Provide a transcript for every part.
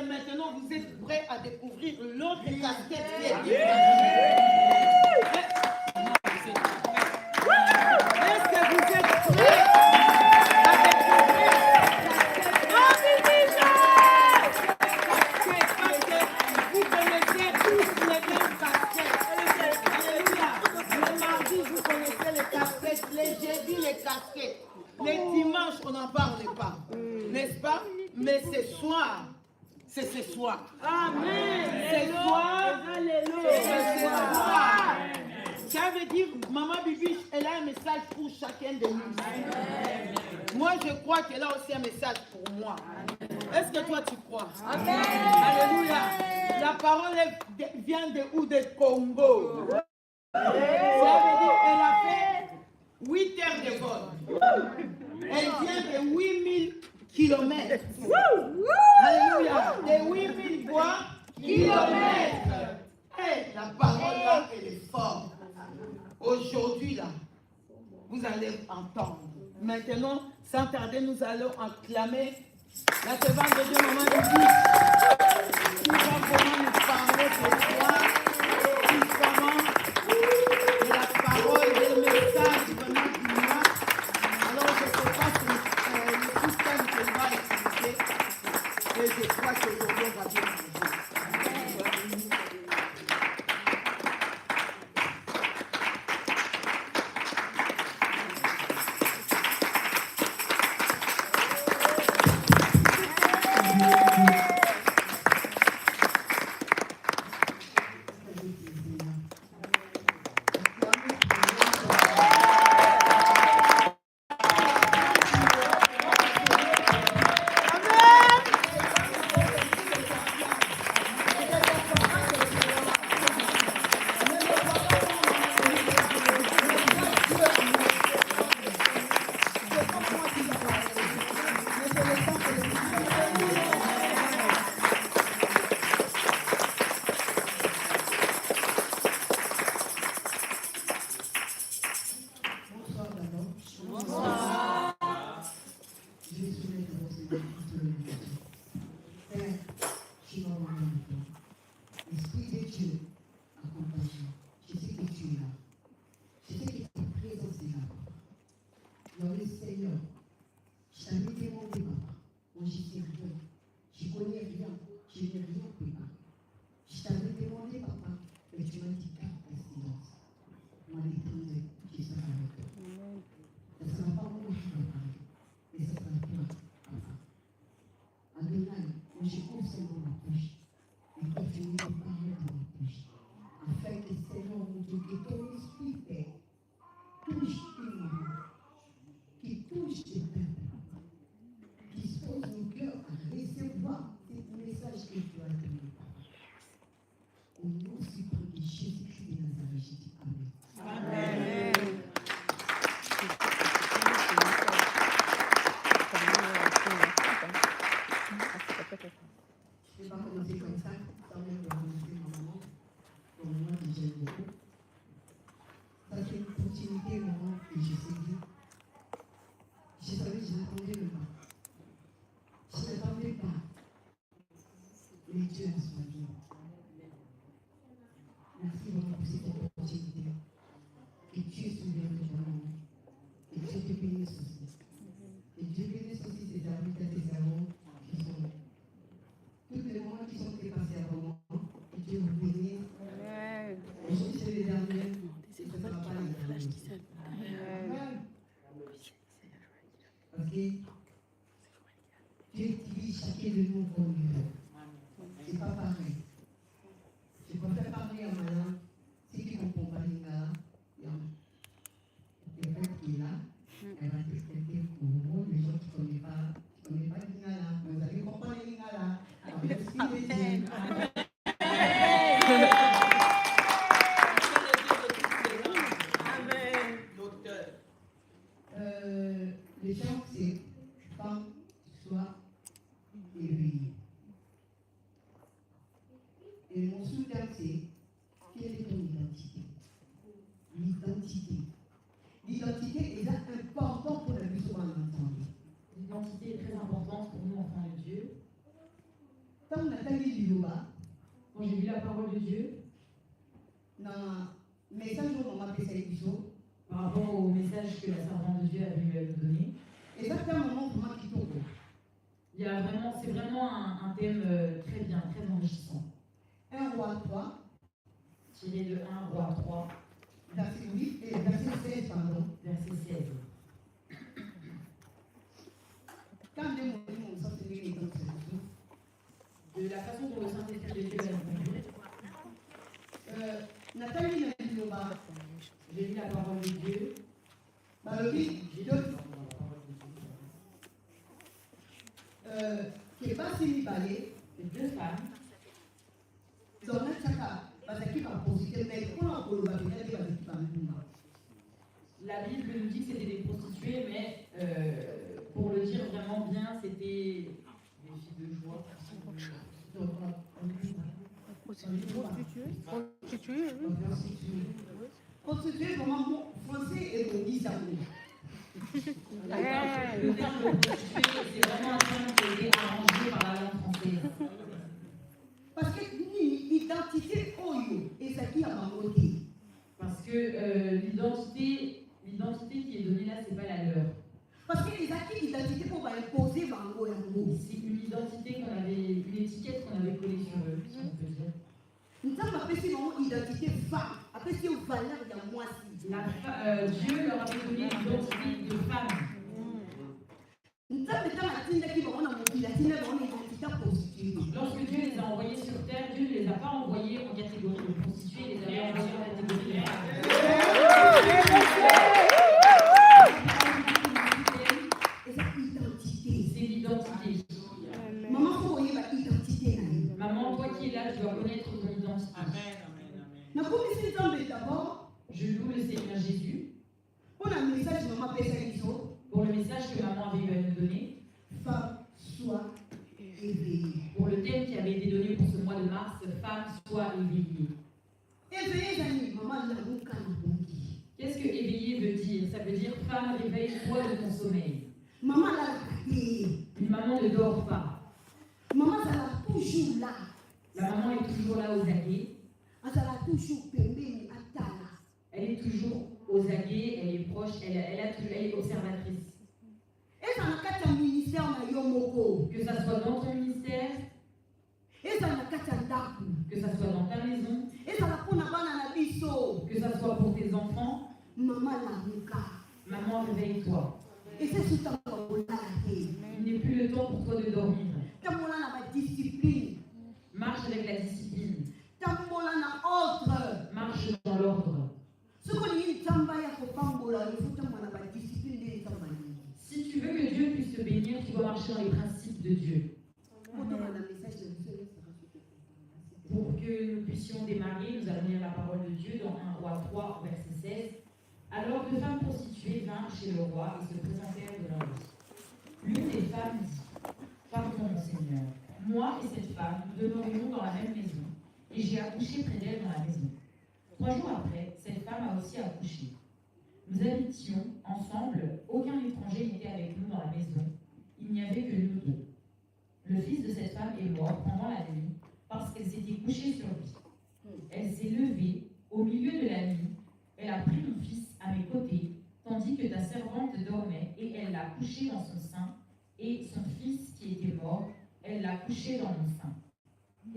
que maintenant vous êtes prêts à découvrir l'autre casquette qui est Est-ce que vous êtes prêts à découvrir parce que vous connaissez tous les mêmes casquettes. Alléluia. Le mardi, vous connaissez les casquettes. Les jeudis, les casquettes. Les dimanches, on n'en parle pas. N'est-ce pas? Mais ce soir, c'est ce soir. Amen. Ce soir, alléluia. C'est ce soir. Ça veut dire, Maman Bibi, elle a un message pour chacun de nous. Amen. Moi, je crois qu'elle a aussi un message pour moi. Est-ce que toi, tu crois? Amen. Alléluia. La parole vient de où? De Congo. Ça veut dire, elle a fait 8 heures de vol. Elle vient de 8000 kilomètres. Alléluia. De 8000 quoi? Kilomètres. Hey, la parole là, elle est forte. Aujourd'hui là, vous allez entendre. Maintenant, sans tarder, nous allons acclamer la servante de Dieu, Maman Bibi, qui va vraiment nous parler ce soir, puissamment de la parole, des messages vraiment du mois. Alors, je ne sais pas si le système qu'elle va utiliser, et je crois qu'aujourd'hui, on va bien manger. L'identité est très importante pour nous, enfants de Dieu. Quand j'ai vu la parole de Dieu, par rapport au message que la servante de Dieu avait lui donné, c'est vraiment un thème très bien, très enrichissant. 1 Roi 3, Tiré de 1 Roi 3, verset 8 et verset 16, pardon. verset 16. De la façon dont le Saint-Esprit de Dieu a répondu, j'ai lu la parole de Dieu. Les deux femmes, la Bible nous dit que c'était des prostituées, mais pour le dire vraiment bien, c'était des filles de joie. Prostituée, vraiment, français et bon, ils savent. Le terme prostituée, c'est vraiment un terme qui a été arrangé par la langue française. Parce que l'identité, et ça qui a manqué. Parce que l'identité qui est donnée là, c'est pas la leur. Parce que les acquis d'identité pour imposer Bango et Bango. C'est une identité une étiquette qu'on avait collée sur eux, si on peut dire. Nous avons appelé une identité femme, appelé une valeur de moi. Dieu leur avait donné l'identité de femme. Lorsque Dieu les a envoyés sur terre, Dieu ne les a pas envoyés en catégorie de prostituées, il les a envoyés en catégorie de c'est l'identité. Maman, toi qui es là, tu dois connaître ton identité. Je loue le Seigneur Jésus pour le message que maman avait eu à nous donner. Femme, sois éveillée. Pour le thème qui avait été donné pour ce mois de mars, femme, sois éveillée. Éveillée, maman, la boucle. Qu'est-ce que éveillée veut dire? Ça veut dire femme, réveille-toi de ton sommeil. Maman, la une maman ne dort pas. Maman, ça va toujours là. La maman est toujours là aux aguets. Elle est toujours aux aguets, elle est proche, elle est observatrice. Que ça soit dans ton ministère, que ça soit dans ta maison, que ça soit pour tes enfants, maman, réveille-toi. Il n'est plus le temps pour toi de dormir. Marche avec la discipline. Marche dans l'ordre. Si tu veux que Dieu puisse te bénir, tu dois marcher dans les principes de Dieu. Pour que nous puissions démarrer, nous allons lire la parole de Dieu dans 1 Roi 3, verset 16. Alors deux femmes prostituées vinrent chez le roi et se présentèrent devant lui. L'une des femmes dit: Pardon, mon Seigneur, moi et cette femme, nous demeurions dans la même maison, et j'ai accouché près d'elle dans la maison. 3 jours après, cette femme a aussi accouché. Nous habitions ensemble, aucun étranger n'était avec nous dans la maison, il n'y avait que nous deux. Le fils de cette femme est mort pendant la nuit parce qu'elle s'était couchée sur lui. Elle s'est levée au milieu de la nuit, elle a pris mon fils à mes côtés, tandis que ta servante dormait, et elle l'a couché dans son sein, et son fils qui était mort, elle l'a couché dans mon sein. Nous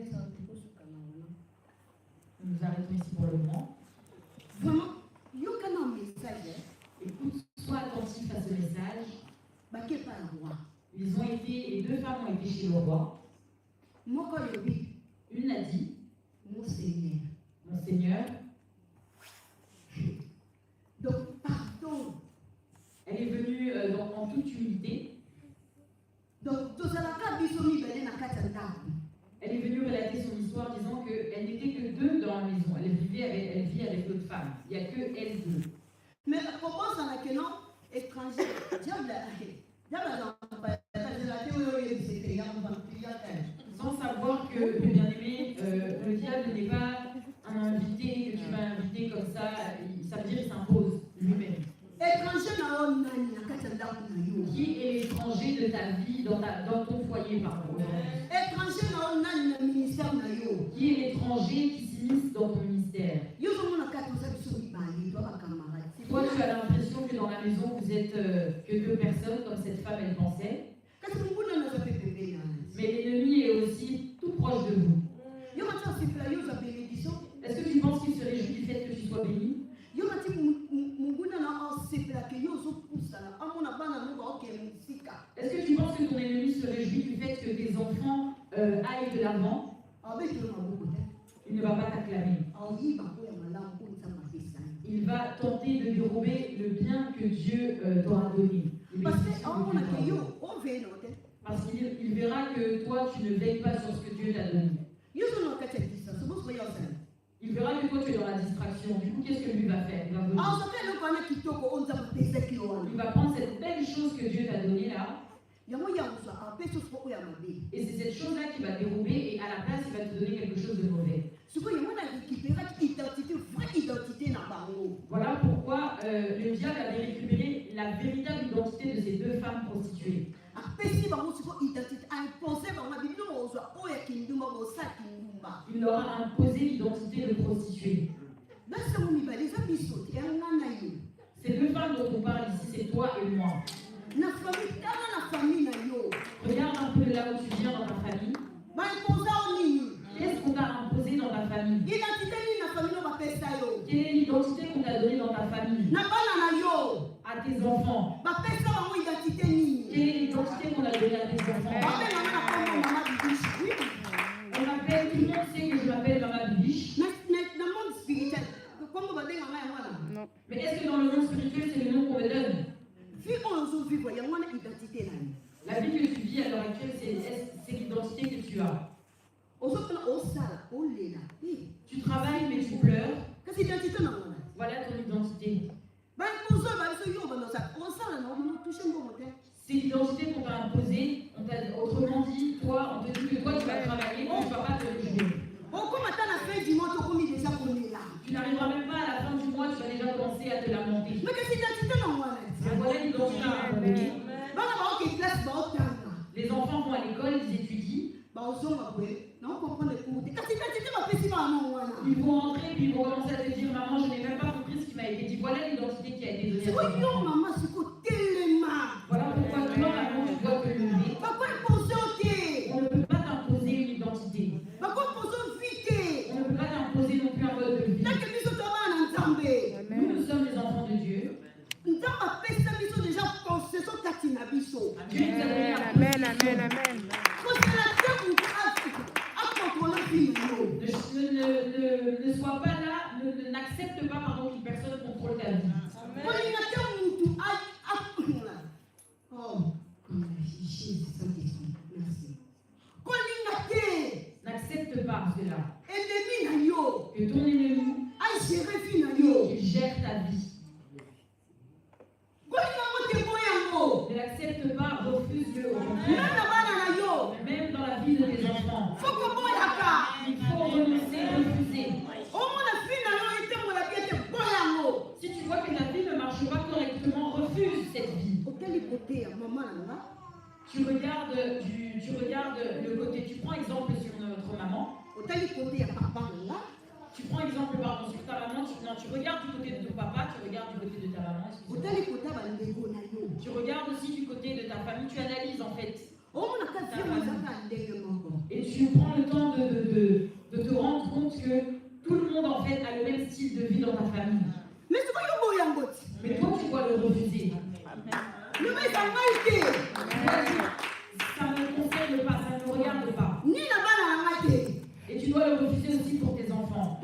nous arrêtons ici pour le moment. Vraiment, il y a un message. Écoute, sois attentif à ce message. Ils ont été, les deux femmes ont été chez le roi. Une a dit: Mon Seigneur. Mon Seigneur. Donc, pardon. Elle est venue en toute humilité. Donc, elle est venue relater son histoire disant qu'elle n'était que deux dans la maison. Elle vit avec d'autres femmes. Il n'y a que elles deux. Mais comment ça n'a que non étranger? Sans savoir que, le bien-aimé, le diable n'est pas un invité que tu vas inviter comme ça. Ça veut dire qu'il s'impose lui-même. Qui est l'étranger de ta vie, dans ton foyer, pardon? Étranger étrangers qui s'immiscent dans ton ministère. Toi, tu as l'impression que dans la maison, vous êtes que deux personnes, comme cette femme, elle pensait. Mais l'ennemi est aussi tout proche de vous. Est-ce que tu penses qu'il se réjouit du fait que tu sois béni? Est-ce que tu penses que ton ennemi se réjouit du fait que tes enfants aillent de l'avant? Il ne va pas t'acclamer. Il va tenter de dérober le bien que Dieu t'aura donné. Parce qu'il verra que toi, tu ne veilles pas sur ce que Dieu t'a donné. Il verra que toi, tu es dans la distraction. Du coup, qu'est-ce que lui va faire? Il va prendre cette belle chose que Dieu t'a donnée là. Et c'est cette chose-là qui va dérober et à la place, il va te donner quelque chose de mauvais. Voilà pourquoi le diable avait récupéré la véritable identité de ces deux femmes prostituées. Il leur a imposé l'identité de prostituée. Ces deux femmes dont on parle ici, c'est toi et moi. Regarde un peu de là où tu viens dans ta famille. Qu'est-ce qu'on t'a imposé dans ta famille? Quelle est l'identité qu'on t'a donnée dans ta famille? À tes enfants. Quelle est l'identité qu'on a donnée à tes enfants? On m'appelle, tout le monde sait que je m'appelle Maman Bibiche. Mais est-ce que dans le monde spirituel, c'est le nom qu'on me donne? La vie que tu vis à l'heure actuelle, c'est l'identité que tu as. Tu travailles mais tu pleures. Voilà ton identité. C'est l'identité qu'on t'a imposée. Autrement dit, toi, on te dit que toi tu vas travailler, mais tu ne vas pas te réjouir. Tu n'arriveras même pas à la fin du mois, tu vas déjà commencer à te lamenter. Mais voilà l'identité qu'on t'a donnée. Les enfants vont à l'école, ils étudient. Ils vont rentrer puis ils vont commencer à te dire maman, je n'ai même pas compris ce qui m'a été dit. Voilà l'identité qui a été donnée. Voilà pourquoi toi, maman, tu dois te lever. On ne peut pas t'imposer une identité. On ne peut pas t'imposer non plus un mode de vie. Nous sommes les enfants de Dieu. Dieu nous a donné la Amen, amen, amen. Ne sois pas là, n'accepte pas qu'une personne contrôle ta vie. N'accepte pas cela. Que ton ennemi, il gère ta vie. Ne l'accepte pas, refuse-le au contraire. Même dans la vie de tes enfants. Il faut renoncer, refuser. Si tu vois que ta vie ne marche pas correctement, refuse cette vie. Tu regardes le côté, tu prends exemple sur notre maman. Tu prends exemple sur ta maman, tu regardes du côté de ton papa, tu regardes du côté de ta maman. Tu regardes aussi du côté de ta famille, tu analyses en fait. Et tu prends le temps de te rendre compte que tout le monde en fait a le même style de vie dans ta famille. Mais toi tu dois le refuser. Ça ne me concerne pas, ça ne me regarde pas. Et tu dois le refuser aussi pour tes enfants.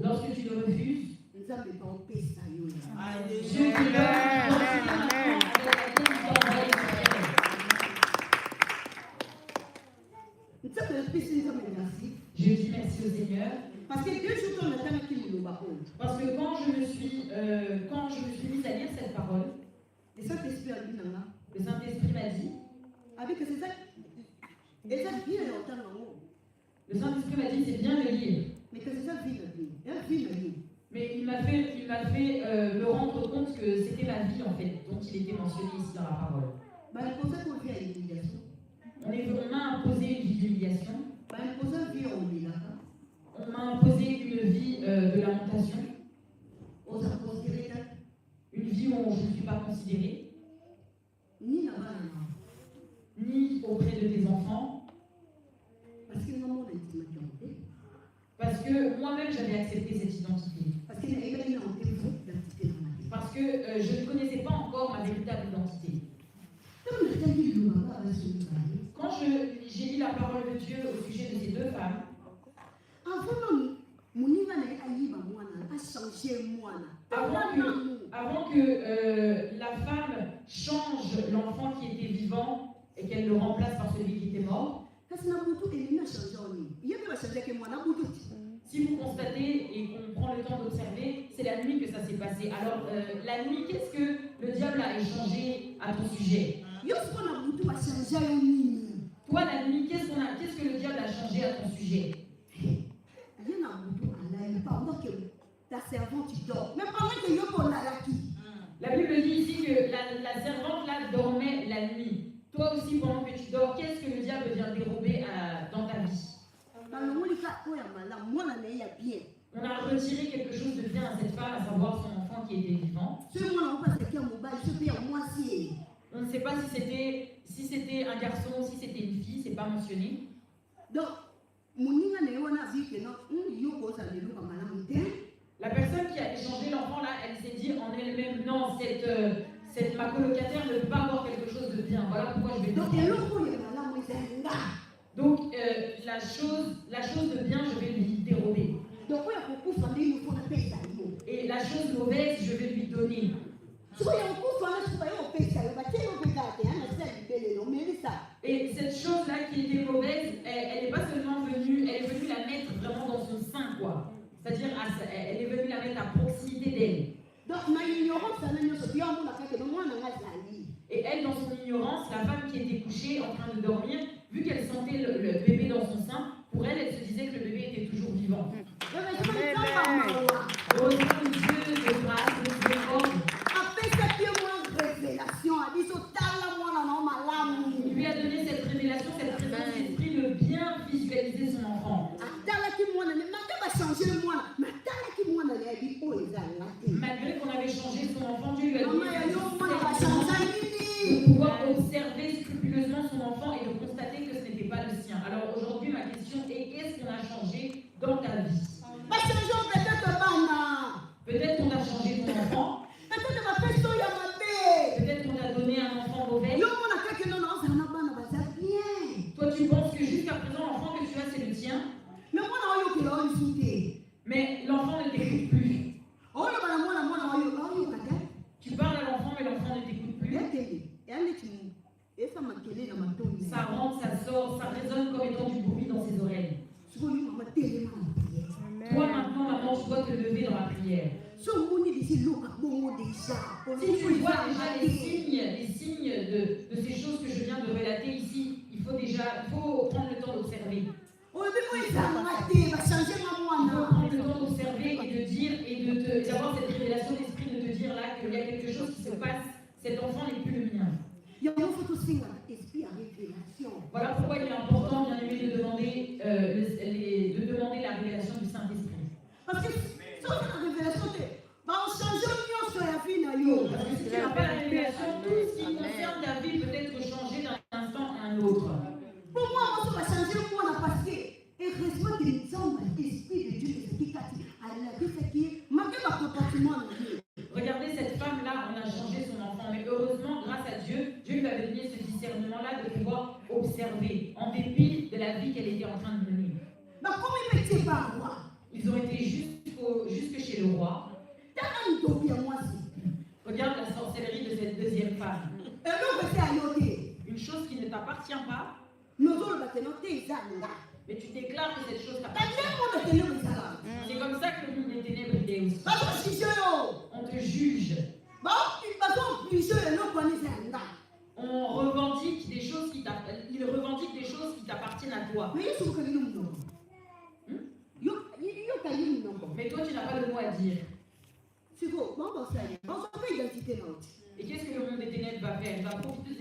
Lorsque tu le refuses, Dieu te donne Je dis merci au Seigneur. Parce que quand je me suis mise à lire cette parole, le Saint-Esprit m'a dit, c'est bien de lire. Mais il m'a fait me rendre compte que c'était ma vie en fait, dont il était mentionné ici dans la parole. On m'a imposé une vie d'humiliation. où je ne suis pas considérée, ni na bana na ni auprès de tes enfants, parce que maman a dit maintenant parce que moi-même j'avais accepté cette identité. parce que na eba ina on te faut d'identité na ma vie. Parce que je ne connaissais pas encore ma véritable identité. Comme le temps du baba va se parler. Quand j'ai lu la parole de Dieu au sujet de ces deux femmes, Avant moninga na ayiba mwana a changer mwana. avant que la femme change l'enfant qui était vivant et qu'elle le remplace par celui qui était mort, Kasi na butu elina changer oni. Yebe ba changer ke mwana butu. si vous constatez et qu'on prend le temps d'observer, c'est la nuit que ça s'est passé. Alors, la nuit, qu'est-ce que le diable a échangé à ton sujet? Yo siko na butu ba changer oni. Toi, la nuit, qu'est-ce que le diable a changé à ton sujet? Yo na butu ala pendant que ta servante dort. Mais pendant que yo ko na laki. La Bible dit ici que la servante là dormait la nuit. Toi aussi, pendant que tu dors, qu'est-ce que le diable vient dérober dans ta vie? On a retiré quelque chose de bien à cette femme, à savoir son enfant qui était vivant. On ne sait pas si c'était un garçon ou si c'était une fille, c'est pas mentionné. Donc, la personne qui a échangé l'enfant là, elle s'est dit en elle-même, non, ma colocataire ne peut pas avoir quelque chose de bien. Voilà pourquoi je vais donc la chose de bien, je vais lui dérober. Et la chose mauvaise, je vais lui donner. Et cette chose-là qui était mauvaise, elle n'est pas seulement venue, elle est venue la mettre vraiment dans son sein, quoi. C'est-à-dire, elle est venue la mettre à proximité d'elle. Et elle, dans son ignorance, la femme qui était couchée en train de dormir, vu qu'elle sentait le bébé dans son sein, pour elle, elle se disait que le bébé était toujours vivant. Heureusement, Dieu de grâce, de miséricorde, il lui a donné cette révélation, cette présence d'esprit de bien visualiser son enfant. Malgré qu'on avait changé son enfant, Dieu lui a donné de pouvoir observer scrupuleusement son enfant et de constater que ce n'était pas le sien. Alors aujourd'hui, ma question est, qu'est-ce qu'on a changé dans ta vie? Peut-être qu'on a changé ton enfant. Peut-être qu'on t'a donné un enfant mauvais. Toi, tu penses que jusqu'à présent, l'enfant que tu as, c'est le tien. Mais l'enfant ne t'écoute plus. Tu parles à l'enfant, mais l'enfant ne t'écoute plus. Ça rentre, ça sort, ça résonne comme étant du bruit dans ses oreilles. Toi, maintenant, maman, tu dois te lever dans la prière. Si tu vois déjà les signes de ces choses que je viens de relater ici, il faut prendre le temps d'observer. Il faut prendre le temps d'observer et de dire, d'avoir cette révélation d'esprit, de te dire là qu'il y a quelque chose qui se passe, cet enfant n'est plus le mien. Voilà pourquoi il est important, bien aimé, de demander la révélation du Saint-Esprit. Parce que si tu n'as pas la révélation, tout ce qui concerne ta vie peut être changé d'un instant à un autre. Pour moi, on va changer le monde parce que, heureusement que nous sommes l'esprit de Dieu qui regardez cette femme-là, on a changé son enfant, mais heureusement, grâce à Dieu, Dieu lui avait donné ce discernement-là de pouvoir observer, en dépit de la vie qu'elle était en train de mener. Ils ont été jusque chez le roi. Regarde la sorcellerie de cette deuxième femme. Une chose qui ne t'appartient pas, mais tu déclares que cette chose t'appartient. C'est comme ça que le monde des ténèbres est aussi. On te juge. On revendique des choses il revendique des choses qui t'appartiennent à toi. Mais toi, tu n'as pas le mot à dire. Et qu'est-ce que le monde des ténèbres va faire? Il va profiter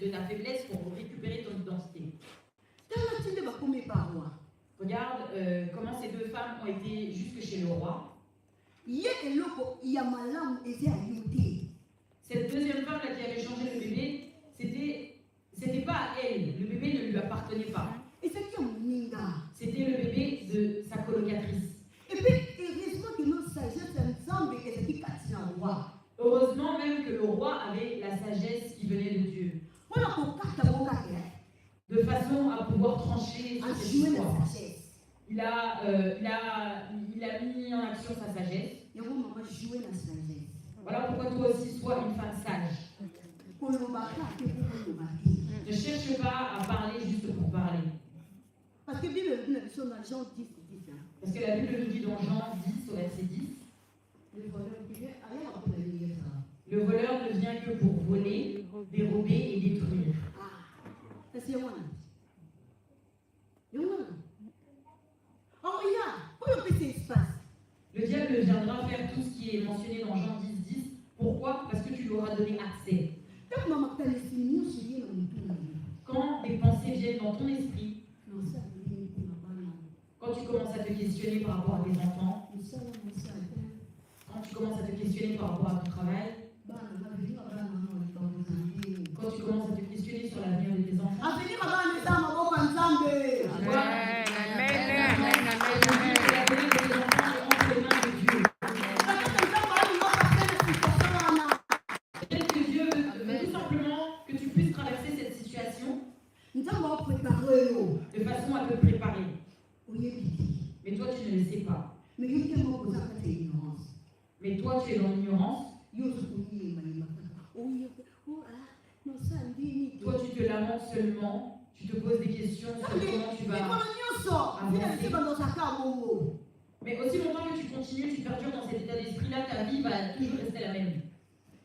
de ta faiblesse pour récupérer ton identité. Regarde comment ces deux femmes ont été jusque chez le roi. Cette deuxième femme là qui avait changé le bébé, c'était pas à elle. Le bébé ne lui appartenait pas. Et c'est qui mon ninga? C'était le bébé de sa colocatrice. Et puis, heureusement que notre sagesse ensemble et que c'est qui casse le roi. Heureusement même que le roi avait la sagesse qui venait de Dieu. On a pour quatre avocats, hein. De façon à pouvoir trancher À sur cette jouer la histoire. sagesse. Il a mis en action sa sagesse. Et on va jouer la sagesse. Voilà pourquoi toi aussi sois une femme sage. Pour le matin, c'est pour le matin. Ne cherche pas à parler juste pour parler. Parce que Bible nous dit dans Jean 10, 10. Parce que la Bible nous dit dans Jean 10, au verset 10, Le voleur qui vient, rien à pour le ça. le voleur ne vient que pour voler, dérober et détruire. Ah, c'est moi. Oh, regarde, pour le petit espace. Le diable viendra faire tout ce qui est mentionné dans Jean 10, 10. Pourquoi? Parce que tu lui auras donné accès. Quand des pensées viennent dans ton esprit, quand tu commences à te questionner par rapport à tes enfants, quand tu commences à te questionner par rapport à ton travail, quand tu commences à te questionner sur l'avenir de tes enfants, de façon à te préparer. Mais toi, tu ne le sais pas. Mais toi, tu es dans l'ignorance. Toi, tu te lamentes seulement. Tu te poses des questions sur comment tu vas avancer. Mais aussi longtemps que tu continues, tu perdures dans cet état d'esprit-là, ta vie va toujours rester la même.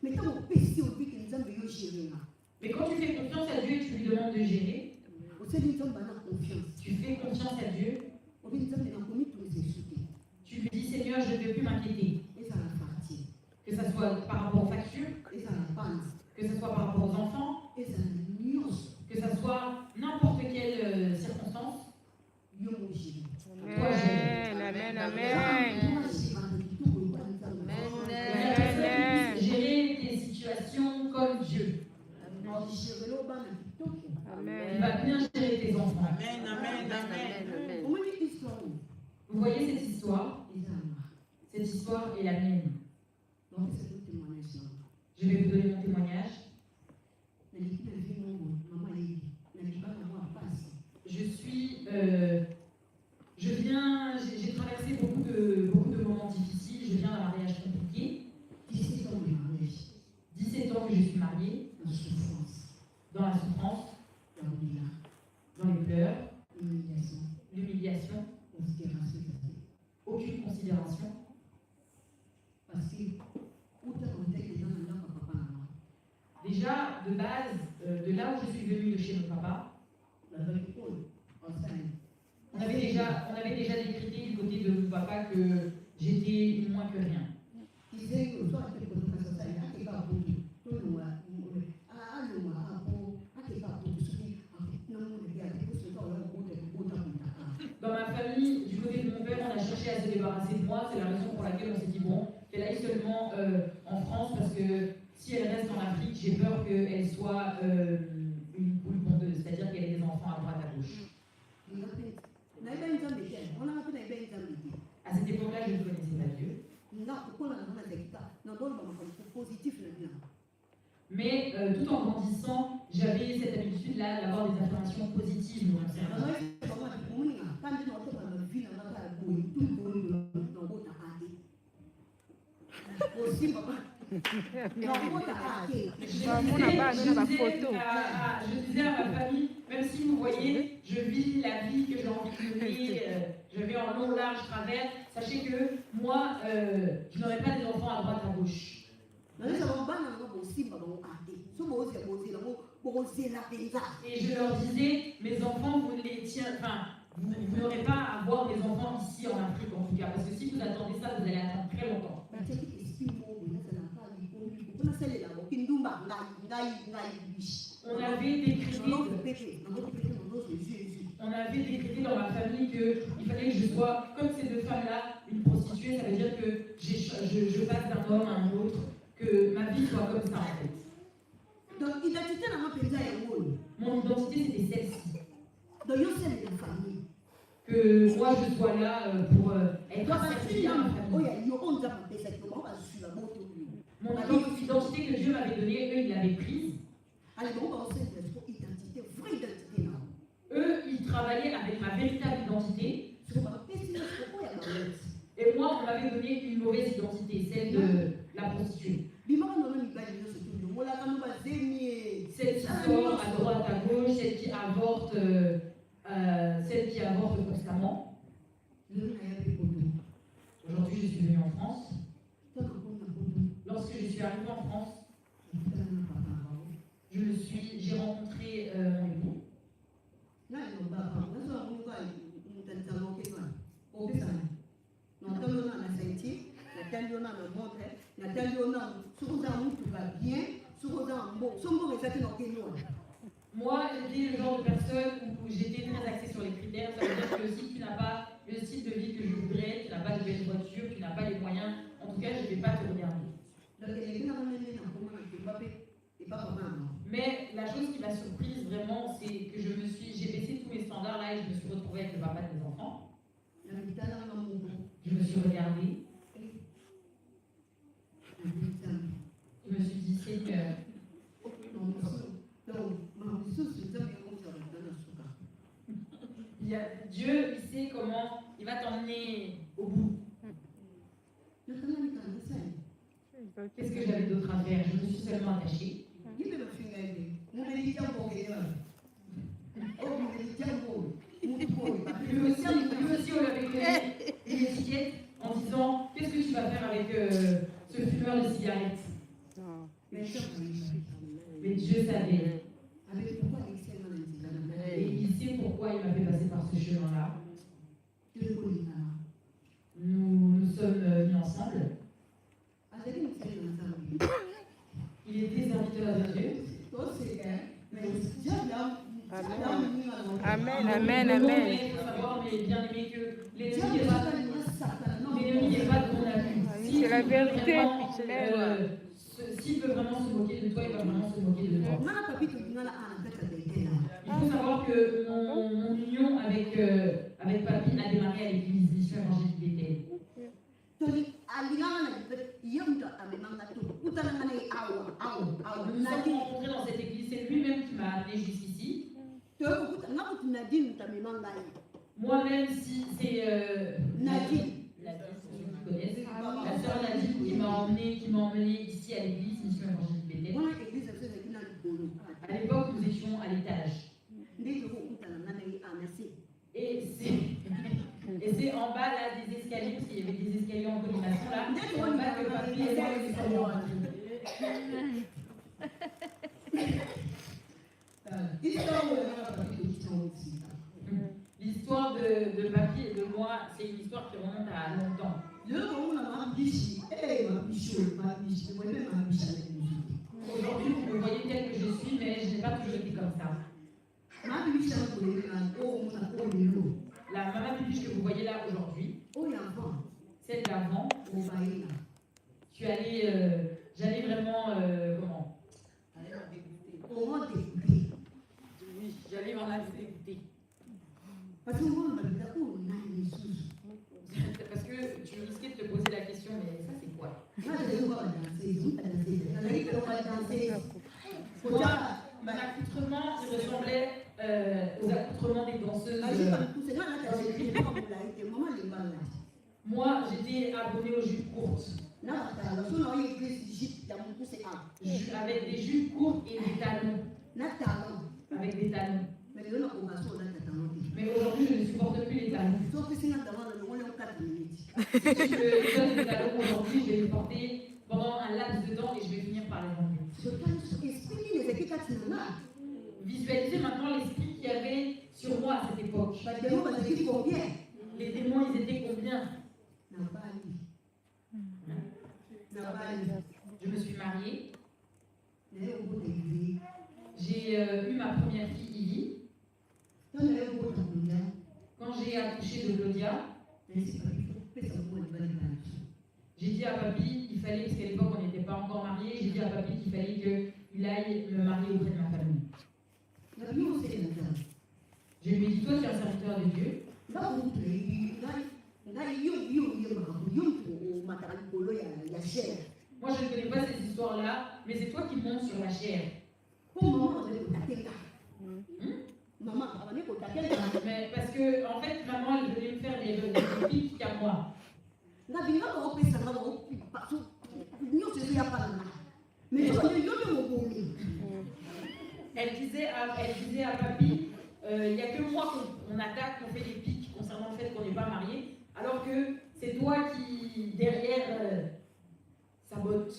Mais quand tu fais confiance à Dieu et tu lui demandes de gérer, tu fais confiance à Dieu, tu lui dis Seigneur, je ne veux plus m'inquiéter. Que ce soit par rapport aux factures, que ce soit par rapport aux enfants, que ce soit n'importe quelle circonstance. Toi, gère. Amen, amen. Gérer tes situations comme Dieu. Il va bien gérer tes enfants. Amen, amen, amen. Vous voyez cette histoire? Cette histoire est la mienne. Je vais vous donner mon témoignage. J'ai traversé beaucoup de moments difficiles. Je viens d'un mariage compliqué. 17 ans que je suis mariée. Dans la souffrance, dans les pleurs, l'humiliation, aucune considération. Déjà, de base, de là où je suis venue de chez mon papa, on avait déjà décrété du côté de mon papa que j'étais moins que rien. Dans ma famille, du côté de mon père, on a cherché à se débarrasser de moi. C'est la raison pour laquelle on s'est dit, bon, qu'elle aille seulement en France, parce que si elle reste en Afrique, j'ai peur qu'elle soit une poule pondeuse, c'est-à-dire qu'elle ait des enfants à droite à gauche. À cette époque-là, je ne connaissais pas Dieu. Mais tout en grandissant, j'avais cette habitude-là d'avoir des affirmations positives dans mon cerveau. Je disais à ma famille, même si vous voyez, je vis la vie que j'ai envie de mener, je vais en long, large, travers, sachez que moi, je n'aurai pas des enfants à droite, à gauche. Et je leur disais, mes enfants, vous n'aurez pas à avoir des enfants ici en Afrique en tout cas, parce que si vous attendez ça, vous allez attendre très longtemps. On avait décrété dans ma famille qu'il fallait que je sois comme ces deux femmes-là, une prostituée, ça veut dire que je passe d'un homme à un autre, que ma vie soit soit comme ça en fait. Donc, identité n'a pas pensé à eux. Mon identité c'était celle-ci. Donc, ils sont des familles. Que moi je sois là pour être Donc, asservie à ma famille. oh, il y a une honte à penser à eux. On va suivre la moto. Mon identité que Dieu m'avait donnée, eux ils l'avaient prise. Alors, on va aussi faire une identité, vraie identité. Eux ils travaillaient avec ma véritable identité. Et moi on m'avait donné une mauvaise identité, celle de la prostituée. Celle qui sort à droite, à gauche, celle qui avorte constamment. Aujourd'hui, je suis venue en France. Lorsque je suis arrivée en France, j'ai rencontré mon époux. Moi, j'étais le genre de personne où j'étais très axée sur les critères. Ça veut dire que si tu n'as pas le style de vie que je voudrais, tu n'as pas de belle voiture, tu n'as pas les moyens, en tout cas, je ne vais pas te regarder. Mais la chose qui m'a surprise vraiment, c'est que j'ai baissé tous mes standards là et je me suis retrouvée avec le papa de mes enfants. Je me suis regardée. Je me suis dit, Seigneur, Dieu, il sait comment il va t'emmener au bout. Qu'est-ce que j'avais d'autre à faire? Je me suis seulement attachée. Lui aussi, on l'avait donné une étiquette en disant, qu'est-ce que tu vas faire avec ce fumeur de cigarettes? Mais Dieu savait. Et il sait pourquoi il m'a fait passer par ce chemin-là. Nous sommes mis ensemble. Il était serviteur de Dieu. Amen, amen, amen. Il faut savoir, mais bien aimé, que l'ennemi n'est pas de mon avis. C'est la vérité. S'il veut vraiment se moquer de toi, il va vraiment se moquer de toi. Il faut savoir que mon union avec Papy a démarré à l'église Mission Évangélique Bethel. Nous nous sommes rencontrés dans cette église, c'est lui-même qui m'a amené jusqu'ici. Moi-même, si c'est Nadine, la sœur Nadine qui m'a emmené ici à l'église Mission Évangélique Bethel. À l'époque, nous étions à l'étage. Et c'est en bas là des escaliers, parce qu'il y avait des escaliers en colonisation là. C'est en bas que Papy et moi nous sommes rencontrés. L'histoire de Papy et de moi, c'est une histoire qui remonte à longtemps. Aujourd'hui, vous me voyez tel que je suis, mais je n'ai pas toujours été comme ça. La maman bibiche que vous voyez là aujourd'hui, celle d'avant, j'allais vraiment, comment? J'allais m'en aller dégoûter. Parce que tu risquais de te poser la question, mais ça c'est quoi? Moi, mon accoutrement, il ressemblait aux accoutrements des danseuses. Moi, j'étais abonnée aux jupes courtes. Avec des jupes courtes et des talons. Avec des talons. Mais aujourd'hui, je ne supporte plus les talons. Si je donne des talons aujourd'hui, je vais les porter pendant un laps de temps et je vais finir par les enlever. Visualisez maintenant l'esprit qu'il y avait sur moi à cette époque. Les démons, ils étaient combien? Je me suis mariée. J'ai eu ma première fille, Ivy. Quand j'ai accouché de Claudia, J'ai dit à papy, il fallait, parce qu'à l'époque on n'était pas encore mariés, j'ai dit à papy qu'il fallait qu'il aille me marier auprès de ma famille. Je lui ai dit, toi tu es un serviteur de Dieu. Moi je ne connais pas ces histoires-là, mais c'est toi qui montes sur la chair. Mais parce que, en fait, maman, elle venait me faire des pics qu'à moi. Elle disait à papy, il n'y a que moi qu'on attaque, qu'on fait des pics concernant le fait qu'on n'est pas marié, alors que c'est toi qui, derrière, sabote.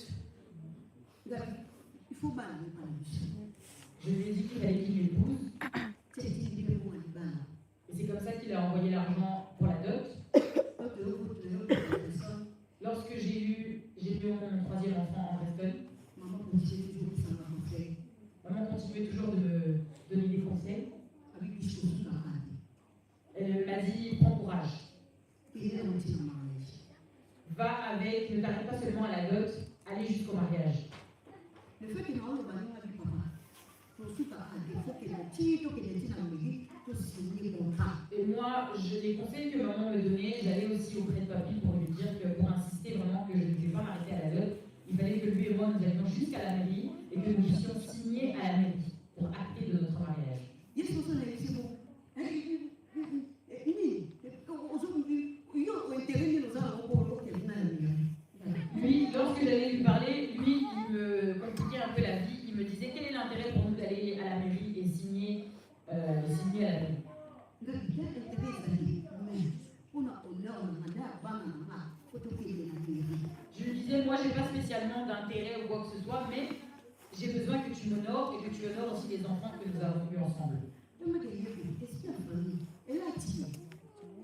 Il faut balayer. Je lui ai dit qu'il fallait qu'il m'épouse. Et c'est comme ça qu'il a envoyé l'argent pour la dot. Lorsque j'ai eu mon troisième enfant en Preston, maman continuait toujours de me donner des conseils. Elle m'a dit, prends courage. Va avec, ne t'arrête pas seulement à la dot, allez jusqu'au mariage. Le fait que maman va dire à papa, et moi, les conseils que maman me donnait, j'allais aussi auprès de papy pour lui dire que pour insister vraiment que je ne devais pas m'arrêter à la dot, il fallait que lui et moi nous allions jusqu'à la mairie et que nous puissions signer à la mairie pour acter de notre mariage. Lui, lorsque j'allais lui parler, lui, il me compliquait un peu la vie. Il me disait quel est l'intérêt pour nous d'aller à la mairie et signer à la mairie. Je lui disais, moi, je n'ai pas spécialement d'intérêt ou quoi que ce soit, mais j'ai besoin que tu m'honores et que tu honores aussi les enfants que nous avons eus ensemble.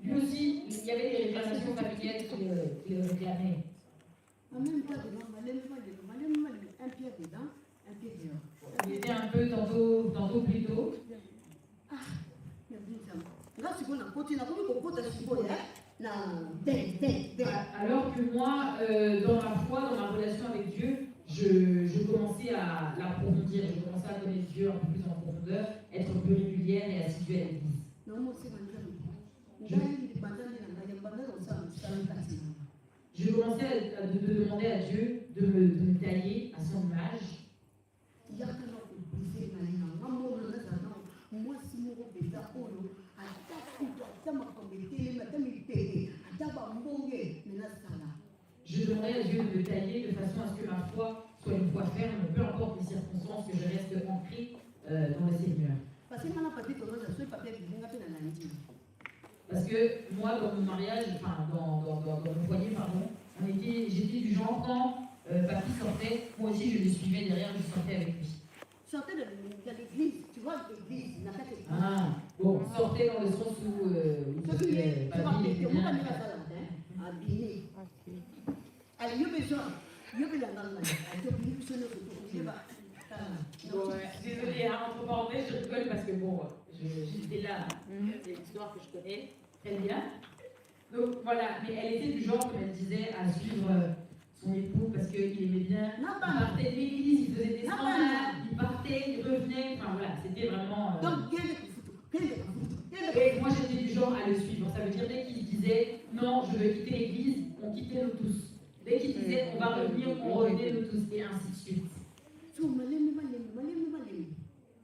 Lui aussi, il y avait des réclamations familiales qui le réclamaient. Il était un peu tantôt plus tôt. Alors que moi, dans ma foi, dans ma relation avec Dieu, je commençais à l'approfondir, je commençais à connaître Dieu un peu plus en profondeur, être plus régulière et assidue à l'église. Je commençais à demander à Dieu de me tailler à son image. Je demandais à Dieu de me tailler de façon à ce que ma foi soit une foi ferme, peu importe les circonstances, que je reste ancrée dans le Seigneur. Parce que moi, dans mon mariage, enfin dans mon foyer, pardon, j'étais du genre quand papy sortait, moi aussi je le suivais derrière, je sortais avec lui. Sortez de l'église, tu vois l'église, n'a pas été. Ah, bon, sortez dans le sens où papy était bien. Désolée, entre parenthèses, je rigole parce que bon, j'étais là, c'est une histoire que je connais très bien. Donc voilà, mais elle était du genre, comme elle disait, à suivre son époux parce qu'il aimait bien. Il partait de l'église, il faisait des scandales, il partait, il revenait, enfin voilà, c'était vraiment. Et moi j'étais du genre à le suivre. Ça veut dire dès qu'il disait non, je veux quitter l'église, on quittait nous tous. Dès qu'il disait on va revenir, on revenait nous tous, et ainsi de suite.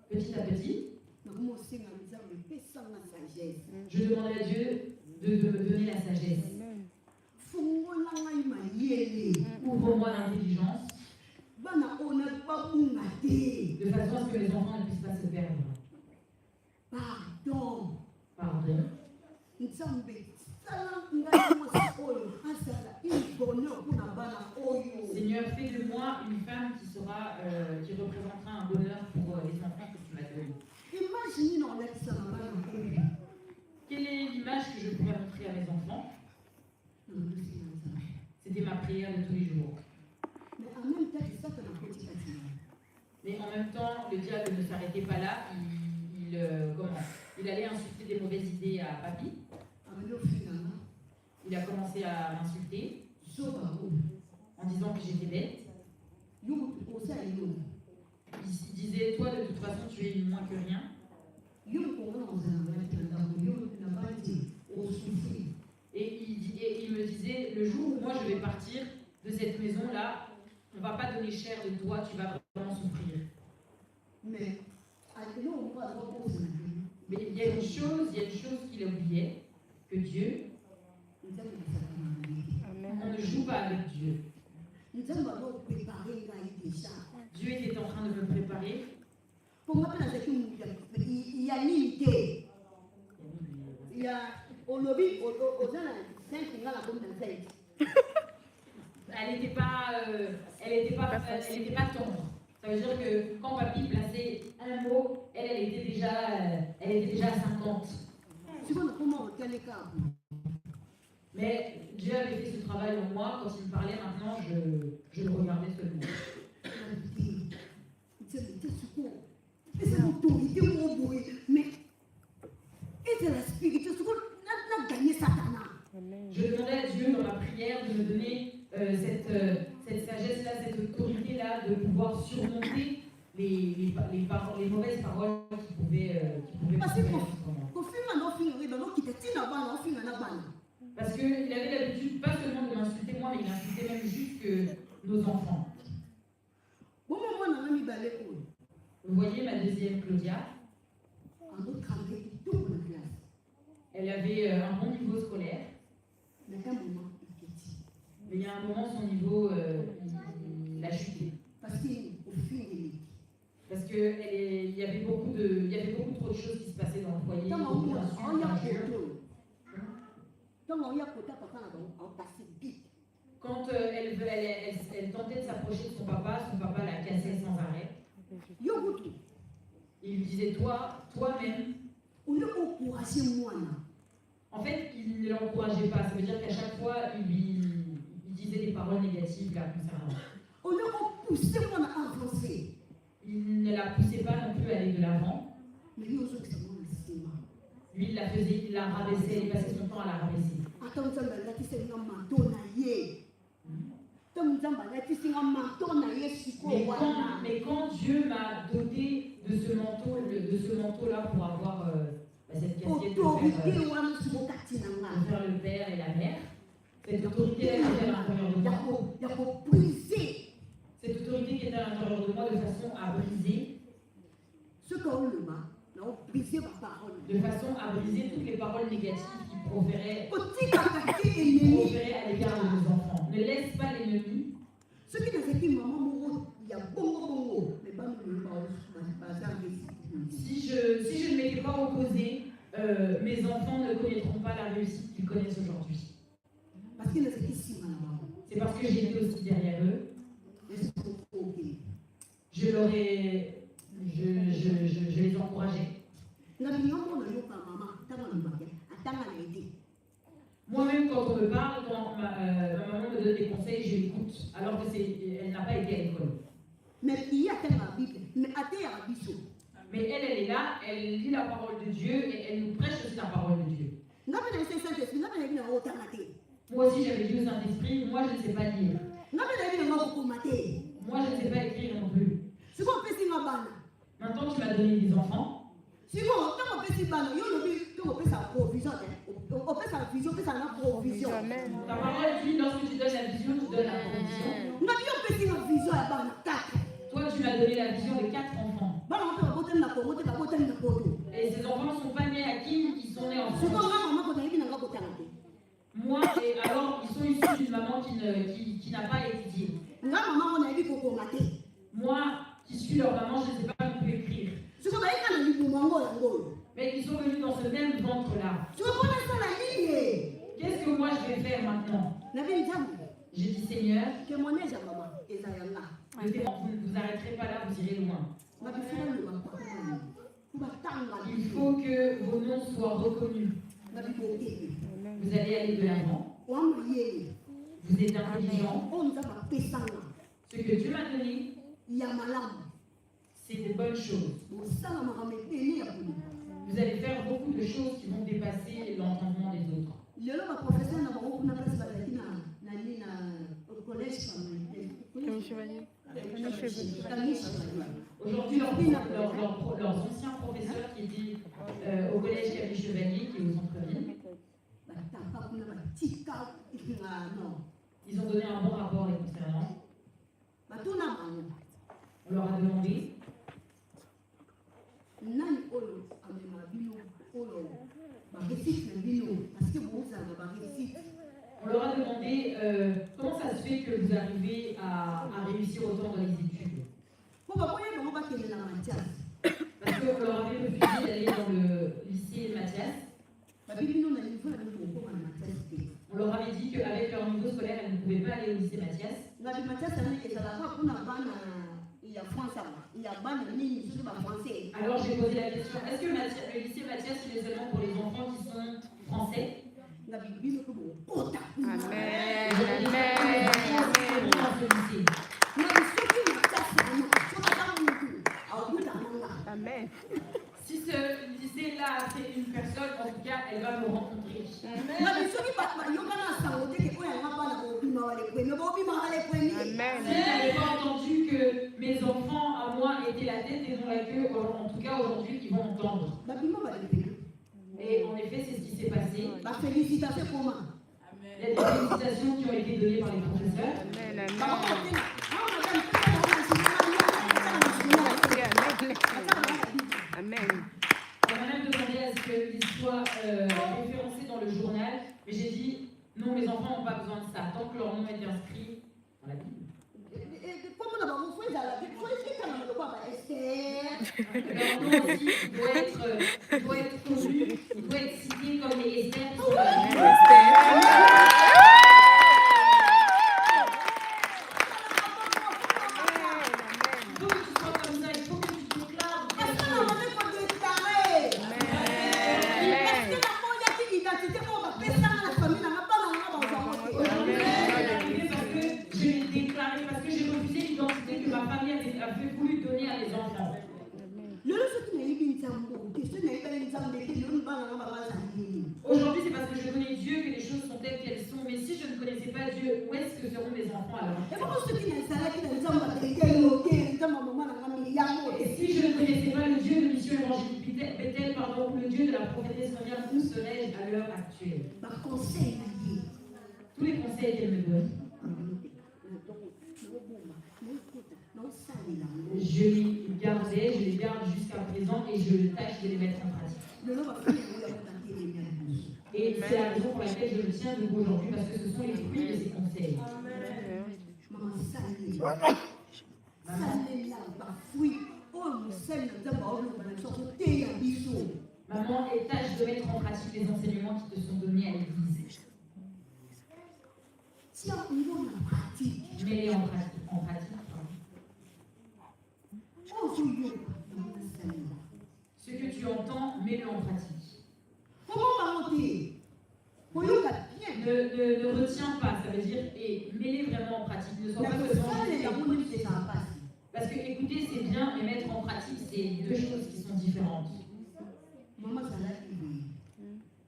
Petit à petit, je demandais à Dieu de me donner la sagesse. Ouvre-moi l'intelligence, de façon à ce que les enfants ne puissent pas se perdre. Pardon. Seigneur, fais de moi une femme qui représentera un bonheur pour les enfants que tu m'as donnés. Quelle est l'image que je pourrais montrer à mes enfants? C'était ma prière de tous les jours. Mais en même temps, le diable ne s'arrêtait pas là. Il allait insulter des mauvaises idées à papy. Il a commencé à m'insulter. en disant que j'étais bête. Il disait, toi de toute façon tu es moins que rien. Et il me disait, le jour où moi je vais partir de cette maison-là, on ne va pas donner cher de toi, tu vas vraiment souffrir. Mais il y a une chose qu'il oubliait, que Dieu, on ne joue pas avec Dieu. Dieu était en train de me préparer. Elle n'était pas tendre. Ça veut dire que quand papy plaçait un mot, elle était déjà à 50. Mais Dieu avait fait ce travail en moi. Quand il me parlait maintenant, je le regardais seulement. Je demandais à Dieu dans ma prière de me donner cette sagesse-là, cette autorité-là, de pouvoir surmonter les mauvaises paroles qui pouvaient Parce qu'il avait l'habitude pas seulement de m'insulter moi, mais il insultait même juste que nos enfants. Vous voyez ma deuxième Claudia, elle avait un bon niveau scolaire. Mais il y a un moment, son niveau il a chuté. Parce qu'il y avait beaucoup trop de choses qui se passaient dans le foyer. Quand elle tentait de s'approcher de son papa la cassait sans arrêt. Il lui disait, toi-même. En fait, il ne l'encourageait pas. Ça veut dire qu'à chaque fois, il disait des paroles négatives là concernant. Il ne la poussait pas non plus à aller de l'avant. Lui, il la rabaissait, il passait son temps à la rabaisser. Mais quand Dieu m'a doté de ce manteau-là pour avoir cette casquette de faire le père et la mère, cette autorité-là qui était à l'intérieur de moi. Cette autorité qui était à l'intérieur de moi de façon à briser. De façon à briser toutes les paroles négatives qui proféraient à l'égard de nos enfants. Ne laisse pas l'ennemi. Si je ne m'étais pas opposée, mes enfants ne connaîtront pas la réussite qu'ils connaissent aujourd'hui. C'est parce que j'étais aussi derrière eux. Je les encourageais. Moi-même, quand on me parle, quand ma maman me donne des conseils, je l'écoute, alors qu'elle n'a pas été à l'école. Mais elle est là, elle lit la parole de Dieu et elle nous prêche aussi la parole de Dieu. Moi aussi, j'avais dit au Saint-Esprit, moi je ne sais pas lire. Moi je ne sais pas écrire non plus. Maintenant, tu m'as donné des enfants. Ta parole dit, lorsque tu donnes la vision, tu donnes la provision. Toi, tu m'as donné la vision de 4 enfants. Et ces enfants ne sont pas nés à qui, ils sont nés en France. Moi, et alors, ils sont issus d'une maman qui n'a pas étudié. Moi, qui suis leur maman, je ne sais pas non plus écrire. Mais ils sont venus dans ce même ventre-là. Qu'est-ce que moi je vais faire maintenant? J'ai dit, Seigneur, vous ne vous arrêterez pas là, vous irez loin. Il faut que vos noms soient reconnus. Vous allez aller de l'avant. Vous êtes intelligent. Ce que Dieu m'a donné, c'est de bonnes choses. Vous allez faire beaucoup de choses qui vont dépasser l'entendement des autres. Aujourd'hui, leurs anciens professeurs qui étaient au collège Camille Chevalier, qui est au centre-ville, ils ont donné un bon rapport les concernant. On leur a demandé comment ça se fait que vous arrivez à réussir autant dans les études. Parce qu'on leur avait refusé d'aller dans le lycée Mathias. On leur avait dit qu'avec leur niveau scolaire, elles ne pouvaient pas aller au lycée Mathias. Alors j'ai posé la question, est-ce que le lycée Mathias il est seulement pour les enfants qui sont français? Amen. Si ce lycée-là a fait une personne, en tout cas, elle va me rencontrer. Amen. Si vous n'avez pas entendu que mes enfants à moi étaient la tête et non la queue, en tout cas aujourd'hui, ils vont entendre. Et en effet, c'est ce qui s'est passé. Il y a des félicitations qui ont été données par les professeurs. Amen. On m'a même demandé à ce qu'ils soient référencés dans le journal, mais j'ai dit non, mes enfants n'ont pas besoin de ça, tant que leur nom est inscrit dans la Bible. Leur nom aussi doit être connu, il doit être cité comme les Esther qui sont dans la Bible. Aujourd'hui, c'est parce que je connais Dieu que les choses sont telles qu'elles sont. Mais si je ne connaissais pas Dieu, où est-ce que seront mes enfants alors? Et si je ne connaissais pas le Dieu de mission évangélique Bethel, ou le Dieu de la prophétesse Myriam, où serais-je à l'heure actuelle? Tous les conseils qu'elle me donne, je les garde jusqu'à présent et je tâche de les mettre en pratique. Et c'est la raison pour laquelle je le tiens debout aujourd'hui, parce que ce sont les fruits de ces conseils. Maman, et tâche de mettre en pratique les enseignements qui te sont donnés à l'église. Mets-les en pratique. Ce que tu entends, mets-le en pratique. Ne retiens pas, ça veut dire, et mets-les vraiment en pratique. Ne sois pas seulement. Parce que écouter c'est bien, mais mettre en pratique c'est deux choses qui sont différentes.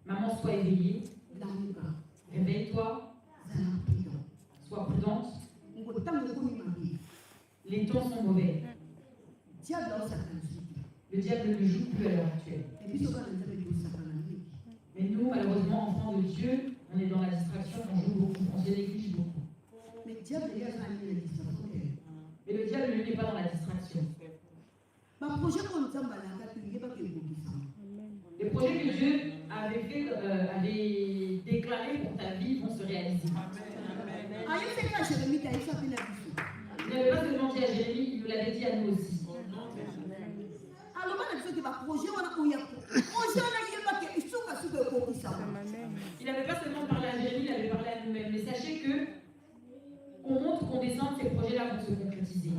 Maman, sois éveillée. Réveille-toi. Sois prudente. Les temps sont mauvais. Le diable ne joue plus à l'heure actuelle. Mais nous, malheureusement, enfants de Dieu, on est dans la distraction, on joue beaucoup, on se néglige beaucoup. Mais le diable, lui, n'est pas dans la distraction. Les projets que Dieu avait déclarés pour ta vie vont se réaliser. Il n'avait pas seulement dit à Jérémie, il nous l'avait dit à nous aussi. Il n'avait pas seulement parlé à Jérémie, il avait parlé à nous-mêmes. Mais sachez que on montre qu'on descend, ces projets-là vont se concrétiser.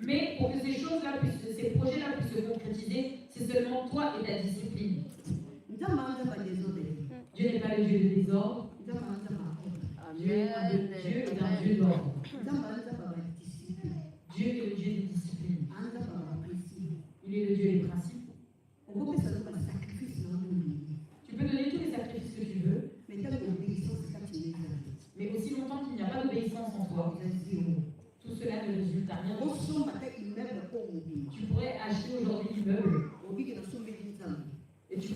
Mais pour que ces choses-là, ces projets-là puissent se concrétiser, c'est seulement toi et ta discipline. Dieu n'est pas le Dieu de désordre. Dieu est un Dieu d'ordre. Dieu est le Dieu des disciplines. Il est le Dieu des principes. Tu peux donner tous les sacrifices que tu veux, mais aussi longtemps qu'il n'y a pas d'obéissance,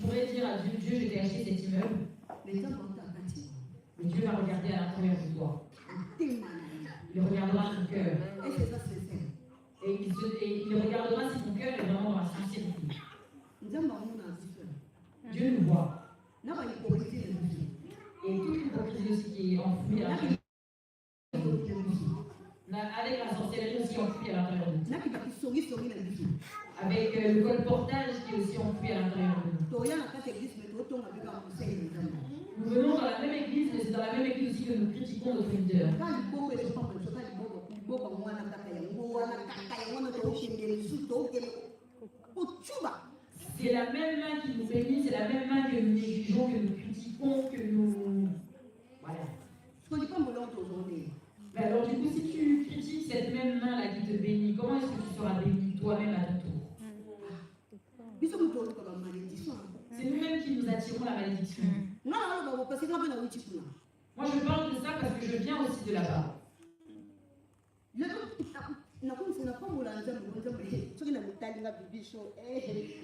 pourrais dire à Dieu, Dieu, je t'ai acheté cet immeuble, Les gens vont t'attendre. mais Dieu va regarder à l'intérieur de toi. T'es malade. Il regardera ton cœur. Et c'est ça, c'est ça. Et il regardera si ton cœur est vraiment dans la sincérité. Nous avons un différent. Dieu nous voit. Nous avons l'hypocrisie de Dieu. Et toute l'hypocrisie aussi qui est enfouie à l'intérieur. Avec la sorcellerie aussi enfouie à l'intérieur de nous. Avec le colportage qui est aussi enfoui à l'intérieur de nous. Nous venons dans la même église, mais c'est dans la même église aussi que nous critiquons notre leader. C'est la même main qui nous bénit, c'est la même main que nous négligeons, que nous critiquons, que nous... Voilà. Mais alors du coup, si tu critiques cette même main-là qui te bénit, comment est-ce que tu seras béni toi-même à ton tour? C'est nous-mêmes qui nous attirons la malédiction. Moi, je parle de ça parce que je viens aussi de là-bas.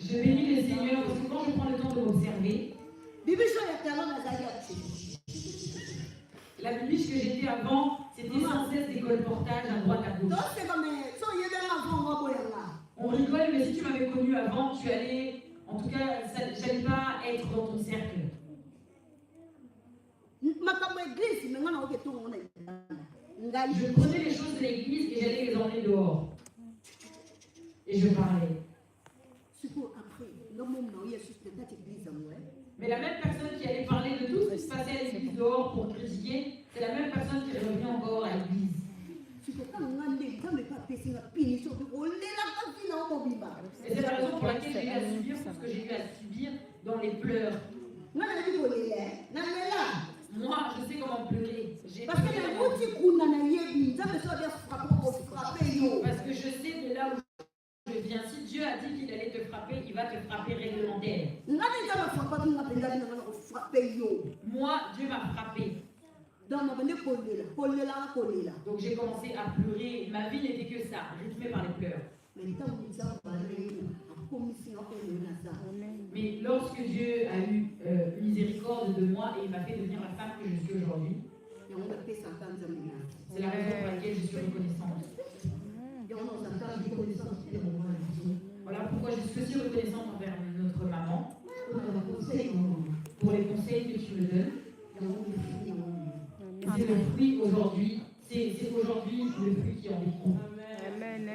Je bénis le Seigneur parce que quand je prends le temps de m'observer, la bibiche que j'étais avant, c'était sans cesse des colportages à droite à gauche. On rigole, mais si tu m'avais connu avant, tu allais, en tout cas, j'allais pas être dans ton cercle. Je prenais les choses de l'église et j'allais les emmener dehors. Et je parlais. Mais la même personne qui allait parler de tout ce qui se passait à l'église dehors pour critiquer, c'est la même personne qui revient encore à l'église. Et c'est la raison pour laquelle j'ai eu à subir tout ce que j'ai eu à subir dans les pleurs. Moi, je sais comment pleurer. Parce que je sais de là où je viens. Si Dieu a dit qu'il allait te frapper, il va te frapper réglementaire. Moi, Dieu m'a frappé. Donc j'ai commencé à pleurer. Ma vie n'était que ça, rythmée par les pleurs. Mais lorsque Dieu a eu miséricorde de moi et il m'a fait devenir la femme que je suis aujourd'hui, c'est la raison pour laquelle je suis reconnaissante. Voilà pourquoi je suis aussi reconnaissante envers notre maman pour les conseils que tu me donnes. C'est le fruit aujourd'hui, c'est aujourd'hui le fruit qui en découle. Amen.